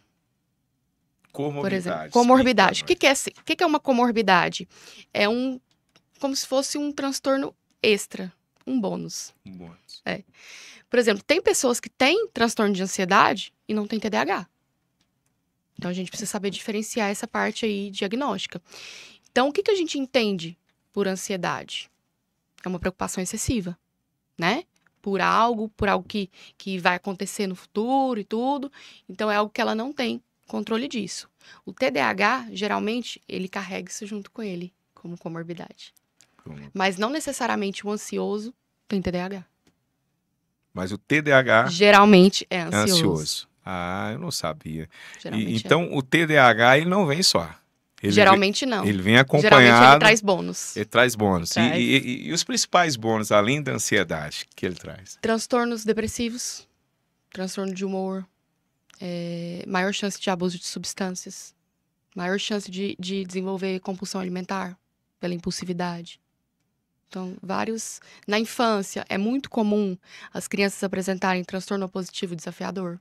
Comorbidade. Por exemplo, comorbidade. O que é uma comorbidade? É como se fosse um transtorno extra. Um bônus. Por exemplo, tem pessoas que têm transtorno de ansiedade e não têm TDAH. Então, a gente precisa saber diferenciar essa parte aí diagnóstica. Então, o que a gente entende por ansiedade? É uma preocupação excessiva, né? Por algo que vai acontecer no futuro e tudo. Então, é algo que ela não tem controle disso. O TDAH, geralmente, ele carrega isso junto com ele, como comorbidade. Mas não necessariamente o ansioso tem TDAH. Mas o TDAH... geralmente é ansioso. Eu não sabia. Então, o TDAH, ele não vem só. Geralmente não. Ele vem acompanhado... Geralmente ele traz bônus. Ele traz bônus. E os principais bônus, além da ansiedade, que ele traz? Transtornos depressivos, transtorno de humor, maior chance de abuso de substâncias, maior chance de desenvolver compulsão alimentar pela impulsividade. Então, na infância, é muito comum as crianças apresentarem transtorno opositivo desafiador,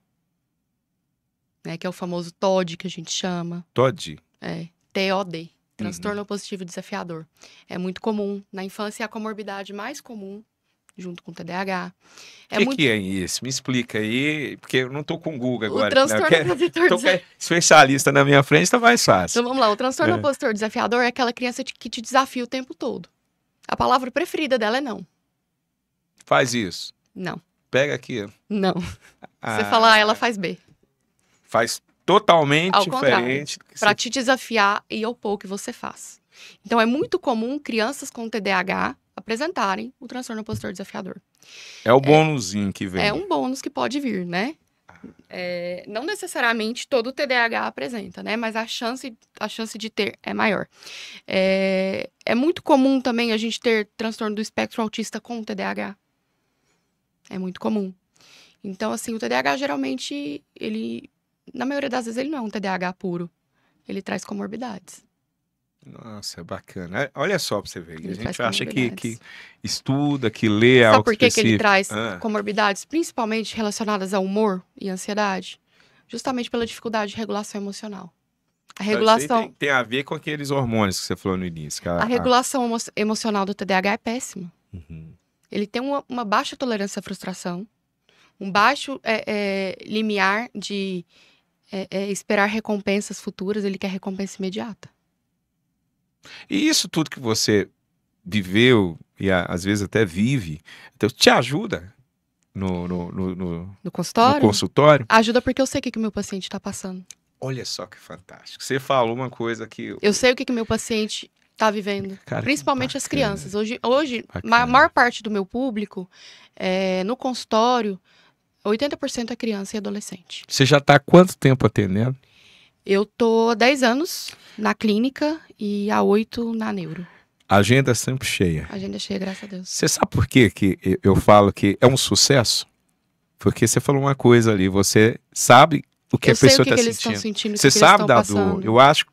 né, que é o famoso TOD, que a gente chama. TOD? TOD, transtorno opositivo desafiador. É muito comum. Na infância, é a comorbidade mais comum, junto com o TDAH. O que é isso? Me explica aí, porque eu não estou com o Google agora. O transtorno opositor especialista na minha frente, está mais fácil. Então, vamos lá. O transtorno opositor desafiador é aquela criança que te desafia o tempo todo. A palavra preferida dela é não. Faz isso. Não. Pega aqui. Não. Você fala A, ela faz B. Faz totalmente ao diferente. Para te desafiar e opor o que você faz. Então, é muito comum crianças com TDAH apresentarem o transtorno opositor desafiador. É o bônusinho que vem. É um bônus que pode vir, né? Não necessariamente todo TDAH apresenta, né? Mas a chance de ter é maior. É muito comum também a gente ter transtorno do espectro autista com TDAH. É muito comum. Então, assim, o TDAH geralmente, na maioria das vezes, ele não é um TDAH puro. Ele traz comorbidades. Nossa, é bacana. Olha só pra você ver. A gente acha que estuda, que lê algo específico. Sabe por que ele traz comorbidades, principalmente relacionadas ao humor e ansiedade? Justamente pela dificuldade de regulação emocional. A regulação... tem a ver com aqueles hormônios que você falou no início. A regulação emocional do TDAH é péssima. Ele tem uma baixa tolerância à frustração, um baixo limiar de esperar recompensas futuras, ele quer recompensa imediata. E isso tudo que você viveu e às vezes até vive, então, te ajuda no consultório? Ajuda porque eu sei o que o meu paciente está passando. Olha só que fantástico. Você falou uma coisa que... Eu sei o que o meu paciente está vivendo. Cara, principalmente as crianças. Hoje a maior parte do meu público, no consultório, 80% é criança e adolescente. Você já está há quanto tempo atendendo? Eu tô há 10 anos na clínica e há 8 na neuro. A agenda sempre cheia. Agenda cheia, graças a Deus. Você sabe por quê que eu falo que é um sucesso? Porque você falou uma coisa ali, você sabe o que a pessoa está sentindo. Você sabe da dor. Eu acho que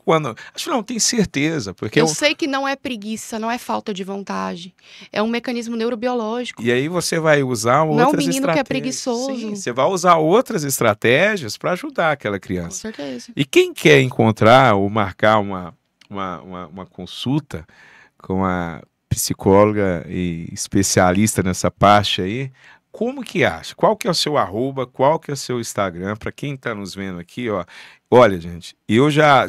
não, tenho certeza. Porque eu sei que não é preguiça, não é falta de vontade. É um mecanismo neurobiológico. E aí você vai usar outras estratégias. Não é um menino que é preguiçoso. Sim, você vai usar outras estratégias para ajudar aquela criança. Com certeza. E quem quer encontrar ou marcar uma consulta com a psicóloga e especialista nessa parte aí, como que acha? Qual que é o seu @, qual que é o seu Instagram? Para quem está nos vendo aqui, ó, olha, gente,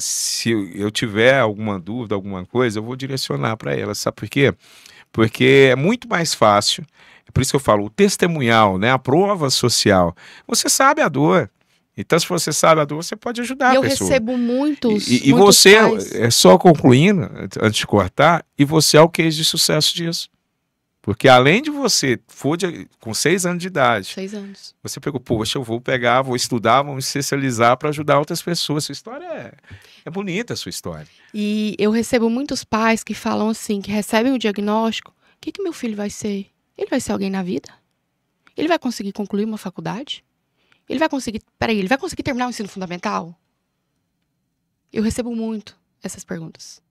se eu tiver alguma dúvida, alguma coisa, eu vou direcionar para ela, sabe por quê? Porque é muito mais fácil, é por isso que eu falo, o testemunhal, né, a prova social, você sabe a dor. Então, se você sabe a dor, você pode ajudar a pessoa. Eu recebo muitos E você, só concluindo, antes de cortar, e você é o case de sucesso disso. Porque além de você, com 6 anos de idade, 6 anos. Você pegou, poxa, eu vou pegar, vou estudar, vou me especializar para ajudar outras pessoas. Sua história é bonita, a sua história. E eu recebo muitos pais que falam assim, que recebem o diagnóstico, o que meu filho vai ser? Ele vai ser alguém na vida? Ele vai conseguir concluir uma faculdade? Ele vai conseguir terminar o ensino fundamental? Eu recebo muito essas perguntas.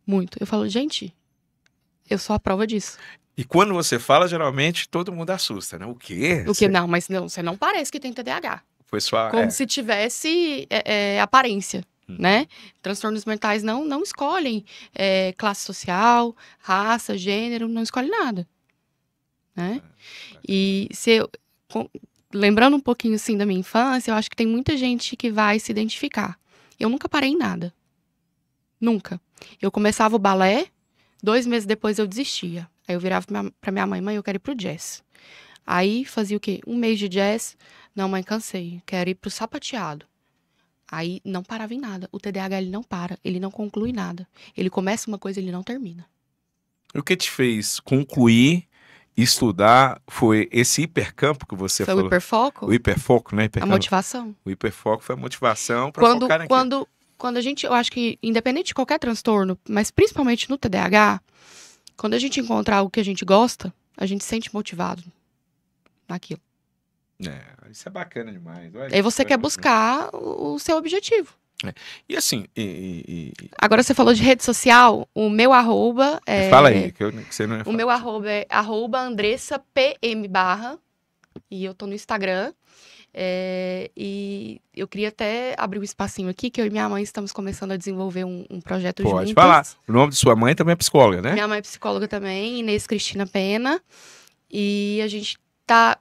Muito. Eu falo, gente, eu sou a prova disso. E quando você fala, geralmente, todo mundo assusta, né? O quê? O quê? Não, mas não, você não parece que tem TDAH. Pessoal, como se tivesse aparência, né? Transtornos mentais não escolhem classe social, raça, gênero, não escolhem nada, né? E lembrando um pouquinho, assim, da minha infância, eu acho que tem muita gente que vai se identificar. Eu nunca parei em nada. Nunca. Eu começava o balé, 2 meses depois eu desistia. Aí eu virava pra minha mãe, eu quero ir pro jazz. Aí fazia o quê? 1 mês de jazz. Não, mãe, cansei. Quero ir pro sapateado. Aí não parava em nada. O TDAH, ele não para. Ele não conclui nada. Ele começa uma coisa, ele não termina. O que te fez concluir, estudar, foi esse hipercampo que você falou? Foi o hiperfoco? O hiperfoco, né? A motivação. O hiperfoco foi a motivação para focar naquilo. Quando a gente, eu acho que independente de qualquer transtorno, mas principalmente no TDAH, quando a gente encontra algo que a gente gosta, a gente se sente motivado naquilo. Isso é bacana demais. Olha, aí você quer buscar o seu objetivo. E assim... Agora você falou de rede social, o meu @... Fala aí, que você não é... O meu @é @AndressaPM_, e eu tô no Instagram. E eu queria até abrir um espacinho aqui, que eu e minha mãe estamos começando a desenvolver um projeto juntos. Pode falar. O nome de sua mãe também é psicóloga, né? Minha mãe é psicóloga também, Inês Cristina Pena. E a gente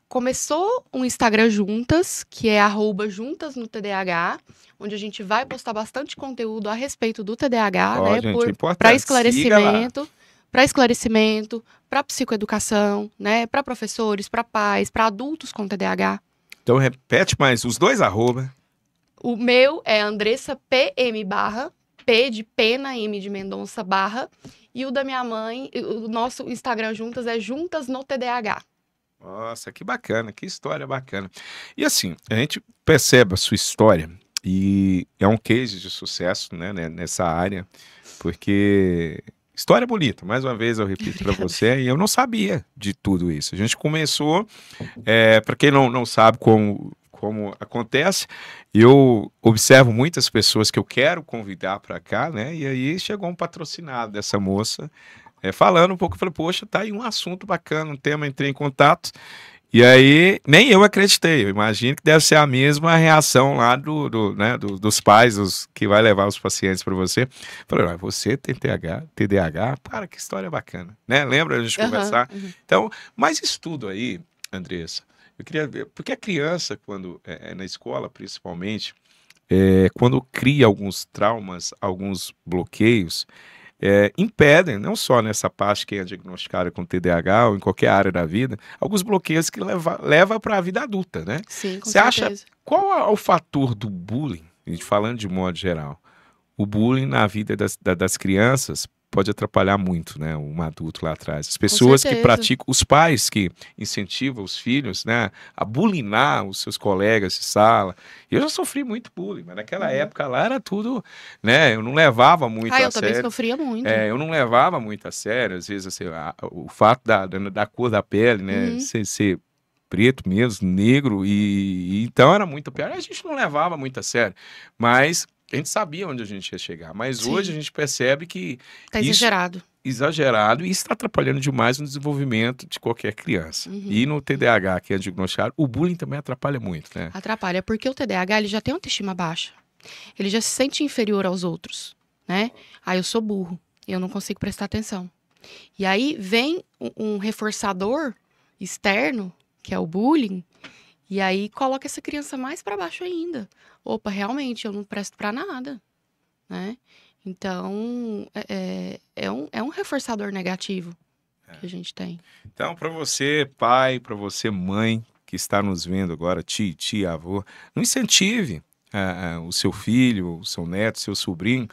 começou um Instagram juntas, que é @juntas no TDAH, onde a gente vai postar bastante conteúdo a respeito do TDAH, né? Para esclarecimento, para psicoeducação, né? Para professores, para pais, para adultos com TDAH. Então repete mais os 2 @. O meu é AndressaPM_, P de pena, M de Mendonça, /. E o da minha mãe, o nosso Instagram juntas é Juntas no TDAH. Nossa, que bacana, que história bacana. E assim, a gente percebe a sua história e é um case de sucesso, né, nessa área, porque história bonita, mais uma vez eu repito para você, e eu não sabia de tudo isso. A gente começou, para quem não sabe como acontece, eu observo muitas pessoas que eu quero convidar para cá, né, e aí chegou um patrocinado dessa moça, falando um pouco, eu falei, poxa, tá aí um assunto bacana, um tema, entrei em contato, e aí nem eu acreditei, eu imagino que deve ser a mesma reação lá dos pais, que vai levar os pacientes para você. Eu falei, você tem TDAH? Para, que história bacana, né? Lembra a gente conversar? Então, mas isso tudo aí, Andressa, eu queria ver, porque a criança, quando na escola principalmente, quando cria alguns traumas, alguns bloqueios, impedem, não só nessa parte que é diagnosticada com TDAH ou em qualquer área da vida, alguns bloqueios que leva para a vida adulta, né? Sim, com Você certeza. acha, qual é o fator do bullying, a gente falando de modo geral, o bullying na vida das crianças pode atrapalhar muito, né, um adulto lá atrás. As pessoas que praticam, os pais que incentivam os filhos, né, a bulinar os seus colegas de sala. Eu já sofri muito bullying, mas naquela época lá era tudo, né, eu não levava muito a sério. Eu também sofria muito. Eu não levava muito a sério, às vezes assim, o fato da cor da pele, né, ser preto mesmo, negro, e então era muito pior. A gente não levava muito a sério, mas a gente sabia onde a gente ia chegar. Mas Sim. hoje a gente percebe que Tá isso exagerado. e isso está atrapalhando demais no desenvolvimento de qualquer criança. E no TDAH, que é diagnosticado, o bullying também atrapalha muito, né? Atrapalha, porque o TDAH ele já tem autoestima baixa. Ele já se sente inferior aos outros, né? Eu sou burro, eu não consigo prestar atenção. E aí vem um reforçador externo, que é o bullying, e aí coloca essa criança mais para baixo ainda. Opa, realmente, eu não presto para nada, né? Então, é um reforçador negativo que a gente tem. Então, para você, pai, para você, mãe, que está nos vendo agora, tia, avô, não incentive o seu filho, o seu neto, o seu sobrinho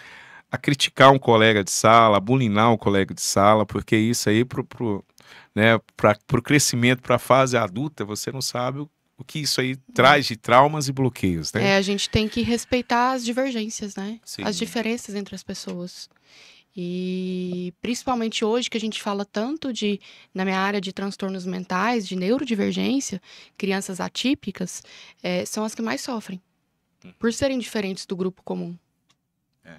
a criticar um colega de sala, a bulinar um colega de sala, porque isso aí pro crescimento, para a fase adulta, você não sabe o que isso aí traz de traumas e bloqueios, né? A gente tem que respeitar as divergências, né? Sim. As diferenças entre as pessoas. E principalmente hoje que a gente fala tanto na minha área de transtornos mentais, de neurodivergência, crianças atípicas, são as que mais sofrem. Por serem diferentes do grupo comum,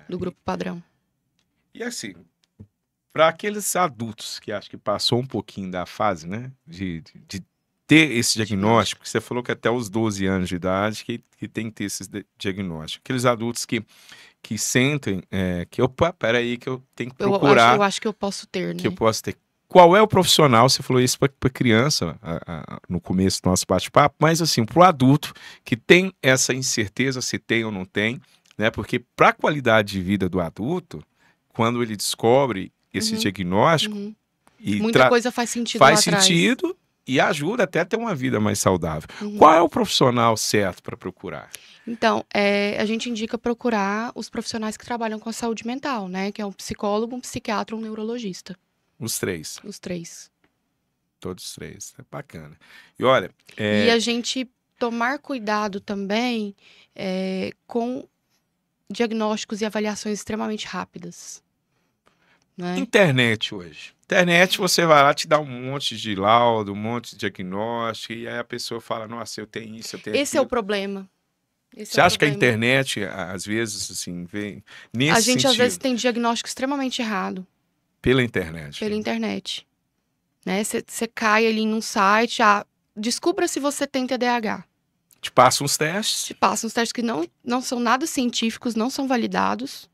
do grupo padrão. E assim, para aqueles adultos que acho que passou um pouquinho da fase, né, de ter esse diagnóstico, você falou que até os 12 anos de idade que tem que ter esse diagnóstico. Aqueles adultos que sentem que, opa, peraí, que eu tenho que procurar. Eu acho que eu posso ter, né? Que eu posso ter. Qual é o profissional? Você falou isso para criança no começo do nosso bate-papo, mas assim, para o adulto que tem essa incerteza se tem ou não tem, né? Porque para a qualidade de vida do adulto, quando ele descobre esse diagnóstico, e muita coisa faz sentido faz lá sentido atrás. E ajuda até a ter uma vida mais saudável. Qual é o profissional certo para procurar? Então, a gente indica procurar os profissionais que trabalham com a saúde mental, né? Que é um psicólogo, um psiquiatra, um neurologista. Os três? Os três. Todos os três. É bacana. E olha... E a gente tomar cuidado também com diagnósticos e avaliações extremamente rápidas. Né? Internet hoje. Internet, você vai lá, te dá um monte de laudo, um monte de diagnóstico, e aí a pessoa fala, nossa, eu tenho isso, eu tenho Esse aquilo. é o problema. Você acha que a internet, às vezes, assim, vem nesse sentido? A gente, às vezes, tem diagnóstico extremamente errado. Pela internet. Pela internet. Né? Você cai ali num site, descubra se você tem TDAH. Te passa uns testes. Te passa uns testes que não são nada científicos, não são validados.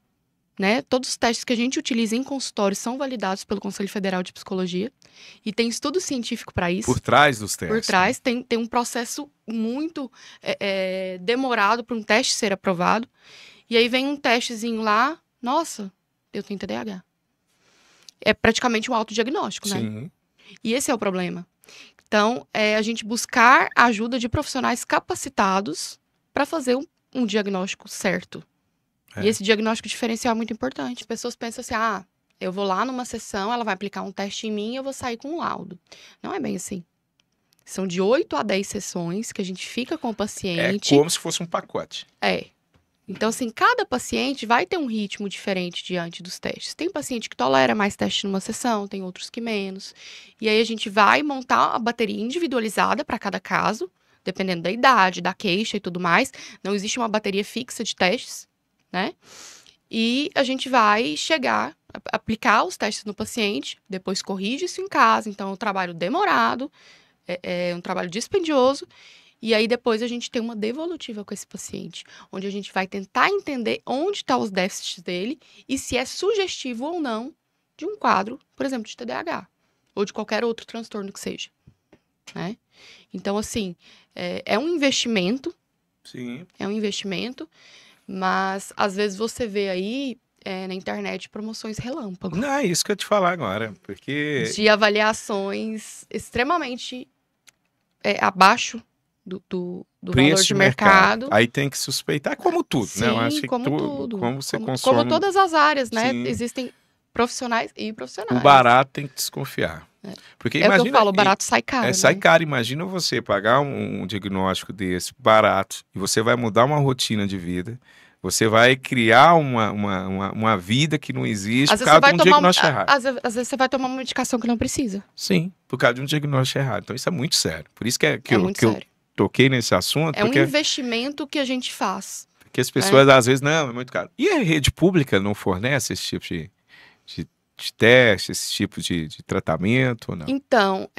Né? Todos os testes que a gente utiliza em consultório são validados pelo Conselho Federal de Psicologia. E tem estudo científico para isso. Por trás dos testes. Por trás. Tem um processo muito demorado para um teste ser aprovado. E aí vem um testezinho lá, nossa, eu tenho TDAH. É praticamente um autodiagnóstico, né? Sim. E esse é o problema. Então, a gente buscar a ajuda de profissionais capacitados para fazer um diagnóstico certo. E esse diagnóstico diferencial é muito importante. As pessoas pensam assim, eu vou lá numa sessão, ela vai aplicar um teste em mim e eu vou sair com um laudo. Não é bem assim. São de 8 a 10 sessões que a gente fica com o paciente. É como se fosse um pacote. Então, assim, cada paciente vai ter um ritmo diferente diante dos testes. Tem paciente que tolera mais teste numa sessão, tem outros que menos. E aí a gente vai montar a bateria individualizada para cada caso, dependendo da idade, da queixa e tudo mais. Não existe uma bateria fixa de testes. Né? E a gente vai aplicar os testes no paciente, depois corrige isso em casa, então é um trabalho demorado, é um trabalho dispendioso, e aí depois a gente tem uma devolutiva com esse paciente, onde a gente vai tentar entender onde estão os déficits dele e se é sugestivo ou não de um quadro, por exemplo, de TDAH, ou de qualquer outro transtorno que seja. Né? Então, assim, é um investimento. Sim. É um investimento. Mas, às vezes, você vê aí na internet promoções relâmpago. Não, é isso que eu ia te falar agora, porque... De avaliações extremamente abaixo do valor de mercado. Aí tem que suspeitar, como tudo, Sim, né? Eu acho que como tudo. Como você consome... Como todas as áreas, né? Sim. Existem profissionais e profissionais. O barato tem que desconfiar. Porque imagina, o que eu falo, barato sai caro. Sai caro. Imagina você pagar um diagnóstico desse barato e você vai mudar uma rotina de vida. Você vai criar uma vida que não existe por causa de um diagnóstico errado. Às vezes você vai tomar uma medicação que não precisa. Sim, por causa de um diagnóstico errado. Então isso é muito sério. Por isso que eu toquei nesse assunto. É um investimento que a gente faz. Porque as pessoas às vezes, não, é muito caro. E a rede pública não fornece esse tipo de teste, esse tipo de tratamento ou não? Então,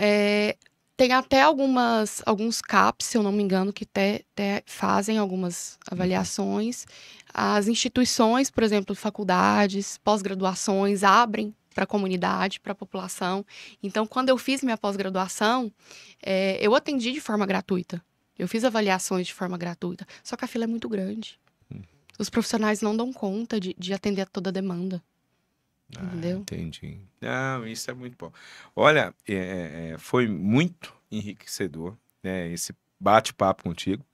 tem até alguns CAPs, se eu não me engano, que fazem algumas avaliações. As instituições, por exemplo, faculdades, pós-graduações, abrem para a comunidade, para a população. Então, quando eu fiz minha pós-graduação, eu atendi de forma gratuita. Eu fiz avaliações de forma gratuita. Só que a fila é muito grande. Os profissionais não dão conta de atender a toda a demanda. Entendeu? Entendi. Não, isso é muito bom. Olha, foi muito enriquecedor, né, esse bate-papo contigo.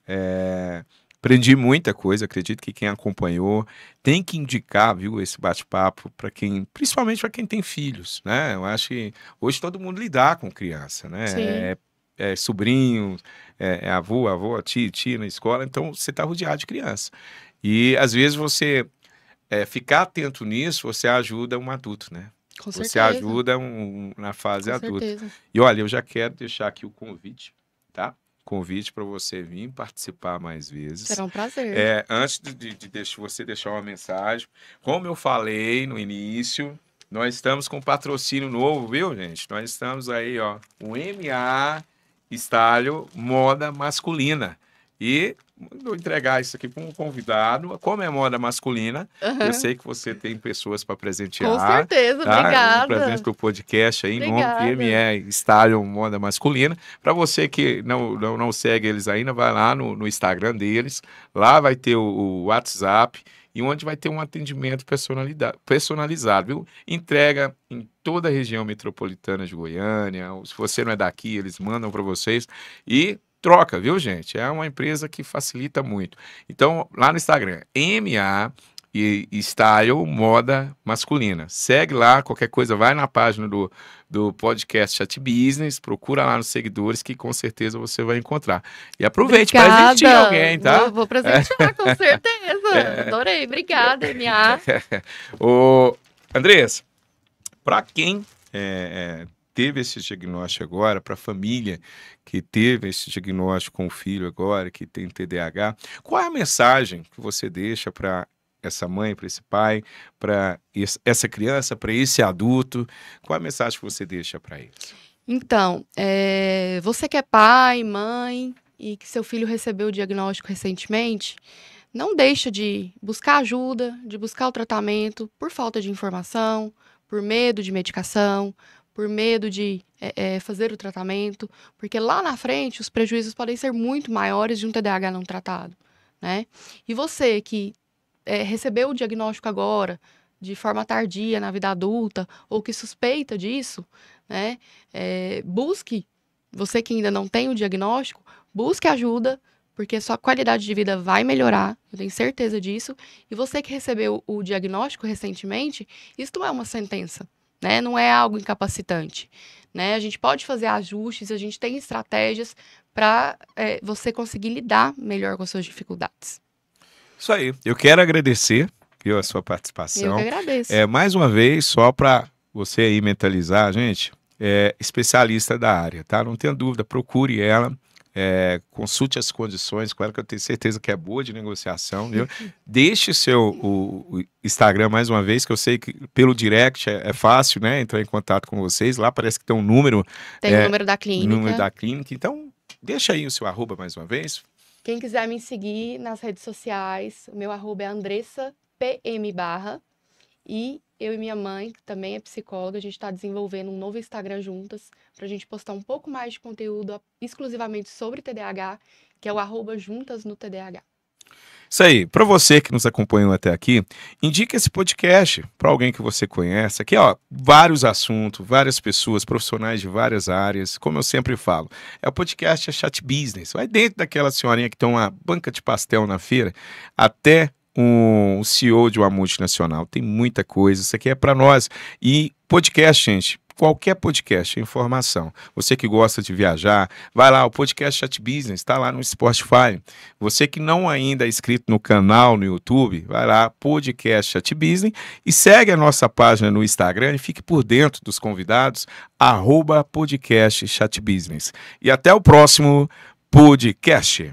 Aprendi muita coisa, acredito que quem acompanhou tem que indicar, viu, esse bate-papo para principalmente para quem tem filhos, né? Eu acho que hoje todo mundo lidar com criança, né? Sobrinho, avô, tia na escola, então você está rodeado de criança. E às vezes você ficar atento nisso, você ajuda um adulto, né? Com certeza. Você ajuda na fase adulta. Certeza. E olha, eu já quero deixar aqui o convite, tá? Convite para você vir participar mais vezes. Será um prazer. Antes de você deixar uma mensagem, como eu falei no início, nós estamos com patrocínio novo, viu, gente? Nós estamos aí, ó, o MA Estágio Moda Masculina. E vou entregar isso aqui para um convidado. Como é moda masculina, eu sei que você tem pessoas para presentear. Com certeza, tá? Obrigada. Um presente para o podcast aí, em nome do ME Estágio Moda Masculina. Para você que não segue eles ainda, vai lá no Instagram deles. Lá vai ter o WhatsApp e onde vai ter um atendimento personalizado, viu? Entrega em toda a região metropolitana de Goiânia. Se você não é daqui, eles mandam para vocês. E troca, viu, gente? É uma empresa que facilita muito. Então, lá no Instagram, MA e Style Moda Masculina. Segue lá, qualquer coisa, vai na página do podcast Chat Business, procura lá nos seguidores que com certeza você vai encontrar. E aproveite para presentear alguém, tá? Vou presentear, com certeza. Adorei, obrigada, MA. Andressa, para quem teve esse diagnóstico agora, para a família que teve esse diagnóstico com o filho agora, que tem TDAH, qual é a mensagem que você deixa para essa mãe, para esse pai, para essa criança, para esse adulto? Qual é a mensagem que você deixa para eles? Então, você que é pai, mãe e que seu filho recebeu o diagnóstico recentemente, não deixa de buscar ajuda, de buscar o tratamento por falta de informação, por medo de medicação, por medo de fazer o tratamento, porque lá na frente os prejuízos podem ser muito maiores de um TDAH não tratado, né? E você que recebeu o diagnóstico agora, de forma tardia na vida adulta, ou que suspeita disso, né? Busque, você que ainda não tem o diagnóstico, busque ajuda, porque sua qualidade de vida vai melhorar, eu tenho certeza disso. E você que recebeu o diagnóstico recentemente, isso não é uma sentença. Né? Não é algo incapacitante, né? A gente pode fazer ajustes, a gente tem estratégias para você conseguir lidar melhor com as suas dificuldades. Isso aí. Eu quero agradecer a sua participação. Eu que agradeço. Mais uma vez, só para você aí mentalizar, gente, especialista da área, tá? Não tenha dúvida, procure ela. Consulte as condições, claro que eu tenho certeza que é boa de negociação, viu? Deixe o Instagram mais uma vez, que eu sei que pelo direct é fácil, né? Entrar em contato com vocês. Lá parece que tem um número. Tem o número da clínica. Número da clínica. Então, deixa aí o seu arroba mais uma vez. Quem quiser me seguir nas redes sociais, o meu arroba é AndressaPM_. E eu e minha mãe, que também é psicóloga, a gente está desenvolvendo um novo Instagram juntas, para a gente postar um pouco mais de conteúdo exclusivamente sobre TDAH, que é o @juntasnotdh. Isso aí. Para você que nos acompanhou até aqui, indique esse podcast para alguém que você conhece. Aqui, ó, vários assuntos, várias pessoas, profissionais de várias áreas. Como eu sempre falo, o podcast Chat Business. Vai dentro daquela senhorinha que tem uma banca de pastel na feira, até um CEO de uma multinacional. Tem muita coisa. Isso aqui é para nós. E podcast, gente, qualquer podcast, é informação. Você que gosta de viajar, vai lá, o podcast Chat Business, está lá no Spotify. Você que não ainda é inscrito no canal no YouTube, vai lá, podcast Chat Business, e segue a nossa página no Instagram e fique por dentro dos convidados, @podcast Chat Business. E até o próximo podcast.